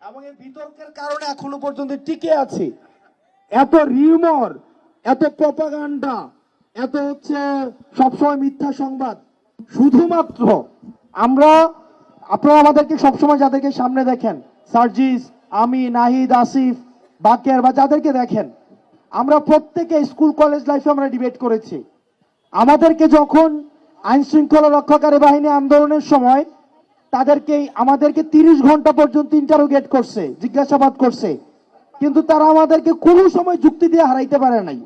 এবং এই বিতর্কের কারণে এখনো পর্যন্ত টিকে আছে। এত রিউমার, এত প্রপাগান্ডা, এত হচ্ছে সবসময় মিথ্যা সংবাদ, শুধুমাত্র আপনারা আমাদেরকে সবসময় যাদেরকে সামনে দেখেন, সার্জিস, আমি, নাহিদ, আসিফ, বাকের বা যাদেরকে দেখেন, আমরা প্রত্যেকে স্কুল কলেজ লাইফে আমরা ডিবেট করেছি। আমাদেরকে যখন আইন শৃঙ্খলা রক্ষাকারী বাহিনী আন্দোলনের সময় আমাদেরকে 30 ঘন্টা পর্যন্ত ইন্টারোগেট করছে, জিজ্ঞাসাবাদ করছে, কিন্তু তারা আমাদেরকে কোনো সময় যুক্তি দিয়ে হারাইতে পারে নাই।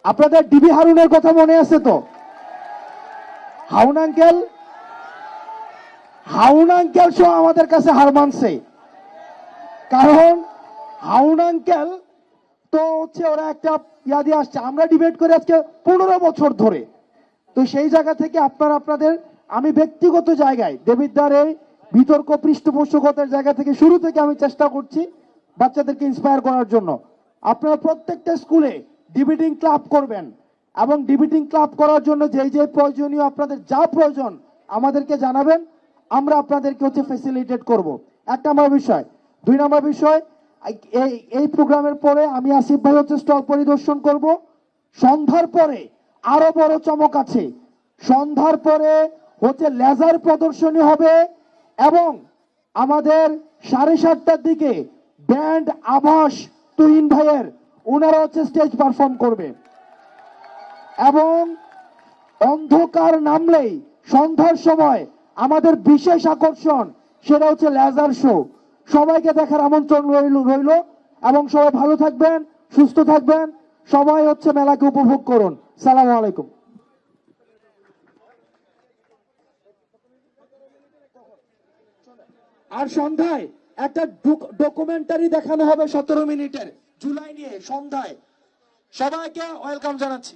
আপনাদের ডিবি হারুনের কথা মনে আছে তো? হাউন আঙ্কেল সহ আমাদের কাছে হার মানছে। কারণ হাউন আঙ্কেল তো হচ্ছে ওরা একটা ইয়া দিয়ে আসছে, আমরা ডিবেট করে আজকে 15 বছর ধরে। তো সেই জায়গা থেকে আপনাদের আমি ব্যক্তিগত জায়গায় দেবিদ্বার এই বিতর্ক পৃষ্ঠপোষকতার জায়গা থেকে শুরু থেকে আমি চেষ্টা করছি বাচ্চাদেরকে ইন্সপায়ার করার জন্য। আপনারা প্রত্যেকটা স্কুলে ডিবেটিং ক্লাব করবেন এবং ডিবেটিং ক্লাব করার জন্য যে প্রয়োজনীয় আপনাদের যা প্রয়োজন আমাদেরকে জানাবেন, আমরা আপনাদেরকে হচ্ছে ফ্যাসিলিটেট করব। 1 নম্বর বিষয়। 2 নম্বর বিষয়, এই প্রোগ্রামের পরে আমি আসিফ ভাই হচ্ছে স্টল পরিদর্শন করব। সন্ধ্যার পরে আরো বড় চমক আছে। সন্ধ্যার পরে হচ্ছে লেজার প্রদর্শনী হবে এবং আমাদের 7:30টার দিকে ব্যান্ড আভাস তুহিন ভাইয়ের ওনারা হচ্ছে স্টেজ পারফর্ম করবে এবং অন্ধকার নামলেই সন্ধ্যার সময় আমাদের বিশেষ আকর্ষণ সেটা হচ্ছে লেজার শো। সবাইকে দেখার আমন্ত্রণ রইল এবং সবাই ভালো থাকবেন, সুস্থ থাকবেন, সবাই হচ্ছে মেলাকে উপভোগ করুন। সালাম আলাইকুম। আর সন্ধ্যায় একটা ডকুমেন্টারি দেখানো হবে 17 মিনিটের জুলাই নিয়ে। সন্ধ্যায় সবাইকে ওয়েলকাম জানাচ্ছি।